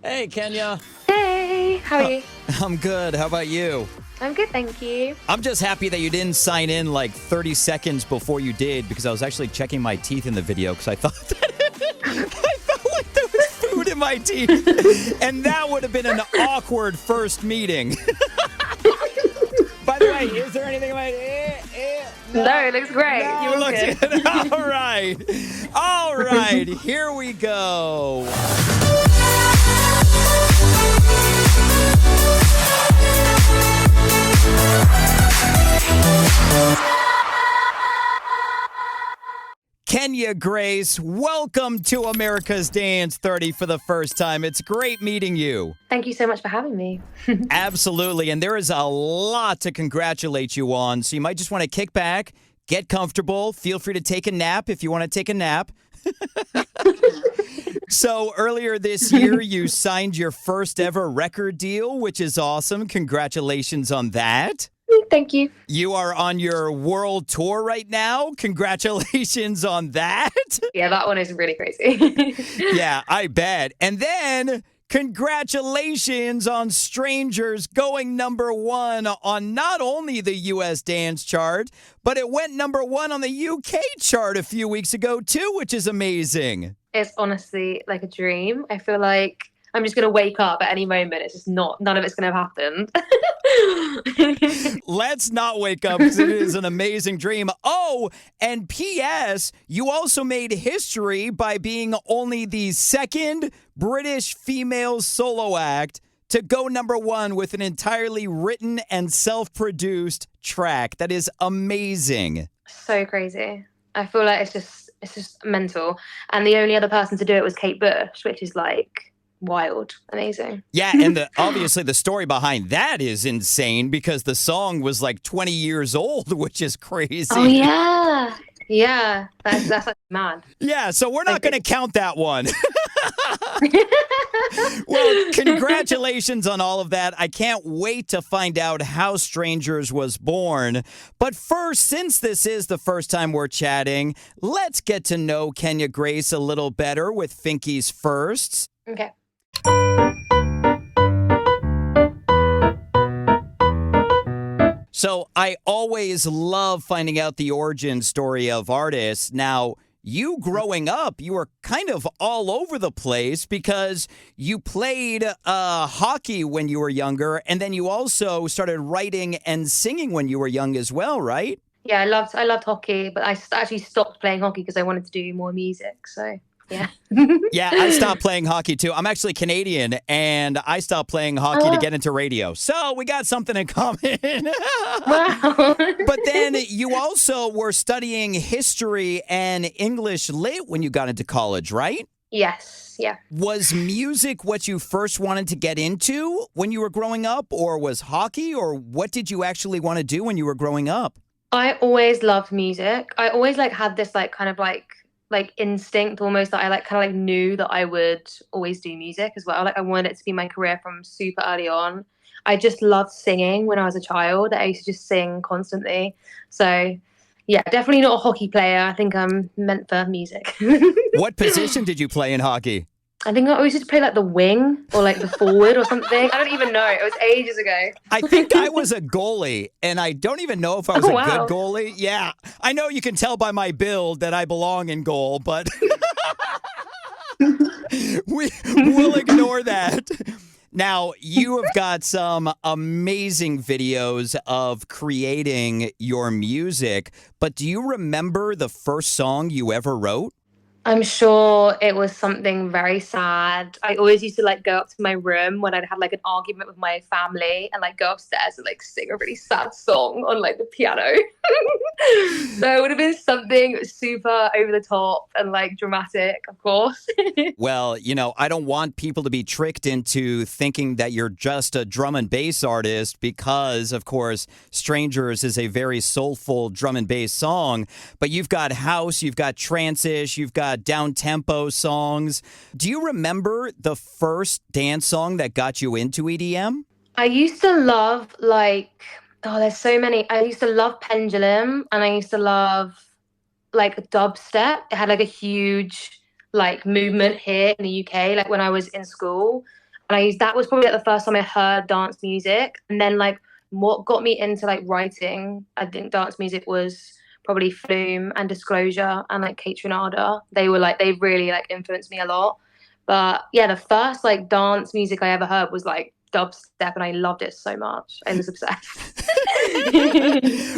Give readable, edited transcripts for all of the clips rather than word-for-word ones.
Hey, Kenya. Hey, how are you? I'm good. How about you? I'm good, thank you. I'm just happy that you didn't sign in like 30 seconds before you did because I was actually checking my teeth in the video because I thought I felt like there was food in my teeth. And that would have been an awkward first meeting. By the way, is there anything like No, it looks great. No, You look looks good. good. All right. All right. Here we go. Kenya Grace, welcome to America's Dance 30 for the first time. It's great meeting you. Thank you so much for having me. Absolutely. And there is a lot to congratulate you on. So you might just want to kick back, get comfortable. Feel free to take a nap if you want to take a nap. So earlier this year, you signed your first ever record deal, which is awesome. Congratulations on that. Thank you. You are on your world tour right now. Congratulations on that. Yeah, that one is really crazy. Yeah, I bet. And then congratulations on Strangers going number one on not only the U.S. dance chart, but it went number one on the U.K. chart a few weeks ago too, which is amazing. It's honestly like a dream. I feel like I'm just going to wake up at any moment. It's just none of it's going to have happened. Let's not wake up because it is an amazing dream. Oh, and P.S., you also made history by being only the second British female solo act to go number one with an entirely written and self-produced track. That is amazing. So crazy. I feel like it's just mental. And the only other person to do it was Kate Bush, which is like wild, amazing. Yeah, and obviously the story behind that is insane because the song was like 20 years old, which is crazy. Oh yeah, that's like mad. Yeah, so we're not going to count that one. Well, congratulations on all of that. I can't wait to find out how Strangers was born. But first, since this is the first time we're chatting, let's get to know Kenya Grace a little better with Finky's firsts. Okay. So I always love finding out the origin story of artists. Now, you growing up, you were kind of all over the place because you played hockey when you were younger, and then you also started writing and singing when you were young as well, right? Yeah, I loved hockey, but actually stopped playing hockey because I wanted to do more music. So yeah. Yeah, I stopped playing hockey too. I'm actually Canadian, and I stopped playing hockey to get into radio. So we got something in common. Wow. But then you also were studying history and English lit when you got into college, right? Yes. Yeah. Was music what you first wanted to get into when you were growing up, or was hockey, or what did you actually want to do when you were growing up? I always loved music. I always like had this like kind of like instinct almost that I like kind of like knew that I would always do music as well. Like I wanted it to be my career from super early on. I just loved singing when I was a child. I used to just sing constantly. So yeah, definitely not a hockey player. I think I'm meant for music. What position did you play in hockey? I think I always used to play like the wing or like the forward or something. I don't even know. It was ages ago. I think I was a goalie, and I don't even know if I was Oh, a wow. good goalie. Yeah, I know you can tell by my build that I belong in goal, but we'll ignore that. Now, you have got some amazing videos of creating your music, but do you remember the first song you ever wrote? I'm sure it was something very sad. I always used to like go up to my room when I'd had like an argument with my family and like go upstairs and like sing a really sad song on like the piano. So it would have been something super over the top and like dramatic, of course. Well, I don't want people to be tricked into thinking that you're just a drum and bass artist because, of course, Strangers is a very soulful drum and bass song. But you've got house, you've got trance-ish, you've got down-tempo songs. Do you remember the first dance song that got you into EDM? I used to love there's so many. I used to love Pendulum and I used to love like dubstep. It had like a huge like movement here in the UK, like when I was in school. And that was probably like the first time I heard dance music. And then like what got me into like writing, I think dance music was probably Flume and Disclosure and like Kate Renada. They really like influenced me a lot. But yeah, the first like dance music I ever heard was like dubstep, and I loved it so much. I was obsessed.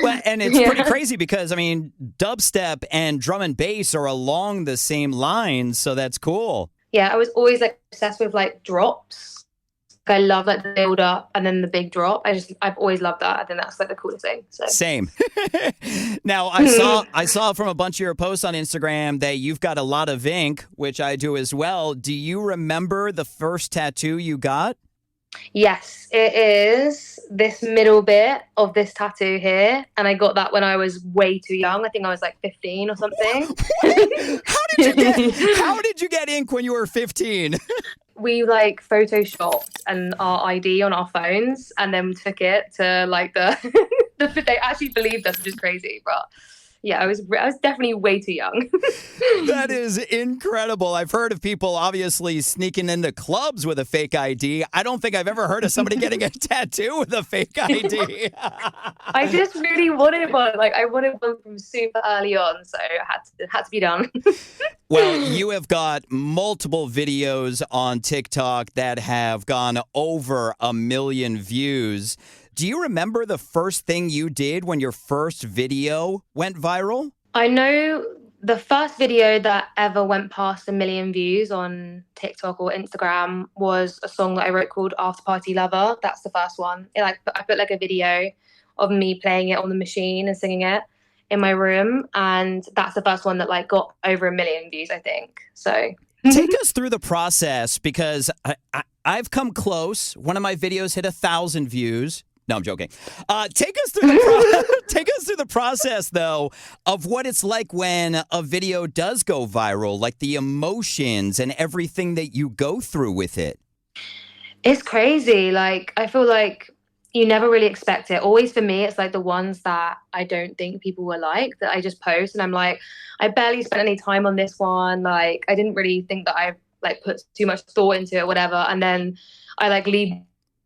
Well, and it's pretty Yeah. crazy because, I mean, dubstep and drum and bass are along the same lines, so that's cool. Yeah, I was always like obsessed with like drops. Like, I love like the build up and then the big drop. I've always loved that. I think that's like the coolest thing. So Same. Now, I saw from a bunch of your posts on Instagram that you've got a lot of ink, which I do as well. Do you remember the first tattoo you got? yes, it is this middle bit of this tattoo here, and I got that when I was way too young. I think I was like 15 or something. How did you get ink when you were 15? We like photoshopped our ID on our phones, and then took it to like they actually believed us, which is crazy. But yeah, I was definitely way too young. That is incredible. I've heard of people obviously sneaking into clubs with a fake ID. I don't think I've ever heard of somebody getting a tattoo with a fake ID. I just really wanted one. Like I wanted one from super early on, so it had to be done. Well, you have got multiple videos on TikTok that have gone over 1 million views. Do you remember the first thing you did when your first video went viral? I know the first video that ever went past 1 million views on TikTok or Instagram was a song that I wrote called After Party Lover. That's the first one. I put like a video of me playing it on the machine and singing it in my room, and that's the first one that like got over 1 million views, I think. So take us through the process, because I've come close. One of my videos hit 1,000 views. No, I'm joking. Take us through the process, though, of what it's like when a video does go viral, like the emotions and everything that you go through with it. it's crazy. Like I feel like you never really expect it. Always for me, it's like the ones that I don't think people will like that I just post, and I'm like, I barely spent any time on this one. Like I didn't really think that I like put too much thought into it, whatever. And then I like leave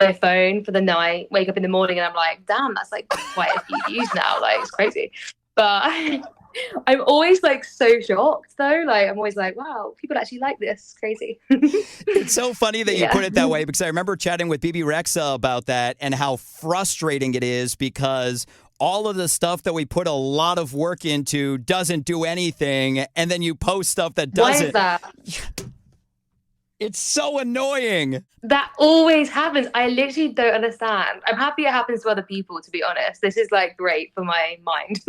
my phone for the night, wake up in the morning, and I'm like, damn, that's like quite a few views now. Like it's crazy. But I'm always like so shocked though. Like I'm always like, wow, people actually like this. Crazy. It's so funny that you Yeah. put it that way, because I remember chatting with BB Rexa about that and how frustrating it is, because all of the stuff that we put a lot of work into doesn't do anything, and then you post stuff that Why doesn't. is that? It's so annoying. That always happens. I literally don't understand. I'm happy it happens to other people, to be honest. This is like great for my mind.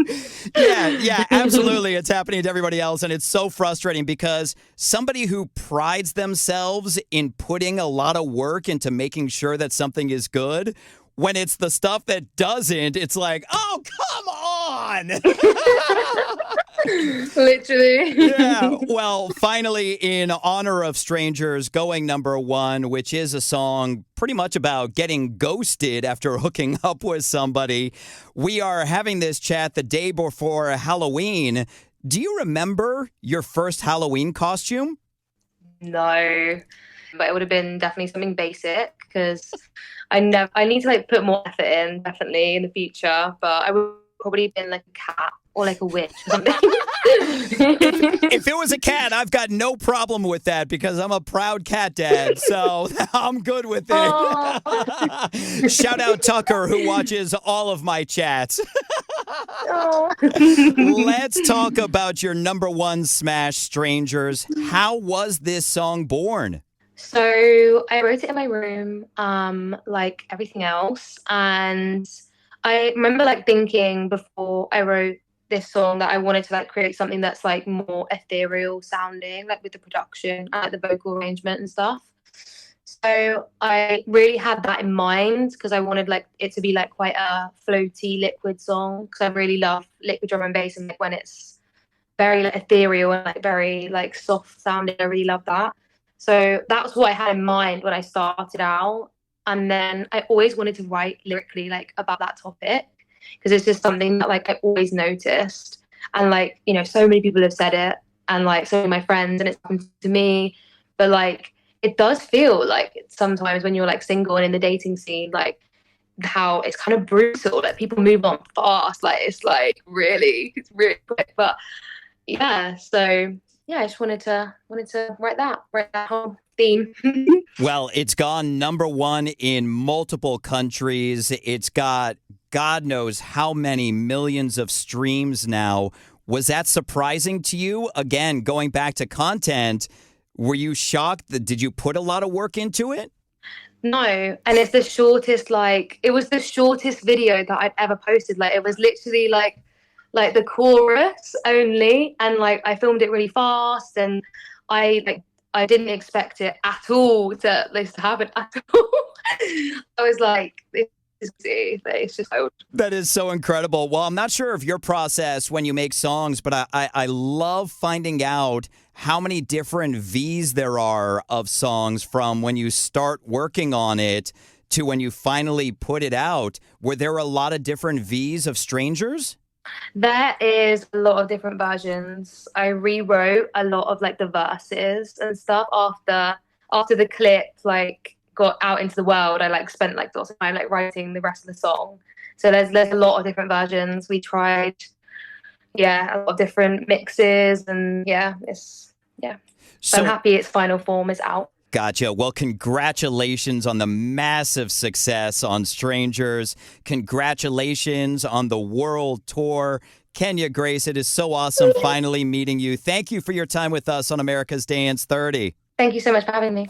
Yeah, absolutely. It's happening to everybody else, and it's so frustrating because somebody who prides themselves in putting a lot of work into making sure that something is good, when it's the stuff that doesn't, it's like, oh, come on. Literally. Yeah, well, finally, in honor of Strangers going #1, which is a song pretty much about getting ghosted after hooking up with somebody, we are having this chat the day before Halloween. Do you remember your first Halloween costume? No, but it would have been definitely something basic because I need to like put more effort in definitely in the future, but I would probably been like a cat or like a witch or something. If it was a cat, I've got no problem with that because I'm a proud cat dad, so I'm good with it. Aw. Shout out Tucker, who watches all of my chats. Aw. Let's talk about your #1 smash, Strangers. How was this song born? So I wrote it in my room, like everything else. And I remember like thinking before I wrote this song that I wanted to like create something that's like more ethereal sounding, like with the production and like the vocal arrangement and stuff. So I really had that in mind because I wanted like it to be like quite a floaty liquid song because I really love liquid drum and bass, and like when it's very like ethereal and like very like soft sounding, I really love that. So that's what I had in mind when I started out. And then I always wanted to write lyrically like about that topic because it's just something that like I always noticed. And like, you know, so many people have said it and like so many of my friends, and it's happened to me. But like it does feel like sometimes when you're like single and in the dating scene, like how it's kind of brutal. Like people move on fast. Like it's really quick. But yeah, so yeah, I just wanted to write that whole theme. Well, it's gone #1 in multiple countries. It's got God knows how many millions of streams now. Was that surprising to you? Again, going back to content, were you shocked? Did you put a lot of work into it? No, and it's the shortest, like it was the shortest video that I'd ever posted. Like it was literally like the chorus only, and like I filmed it really fast, and I didn't expect it at all to this to happen at all. I was like, it's just old. That is so incredible. Well, I'm not sure of your process when you make songs, but I love finding out how many different V's there are of songs from when you start working on it to when you finally put it out. Were there a lot of different V's of Strangers? There is a lot of different versions. I rewrote a lot of like the verses and stuff after the clip like got out into the world. I like spent like lots of time like writing the rest of the song. So there's a lot of different versions. We tried, yeah, a lot of different mixes, and yeah. So I'm happy its final form is out. Gotcha. Well, congratulations on the massive success on Strangers. Congratulations on the world tour. Kenya Grace, it is so awesome finally meeting you. Thank you for your time with us on America's Dance 30. Thank you so much for having me.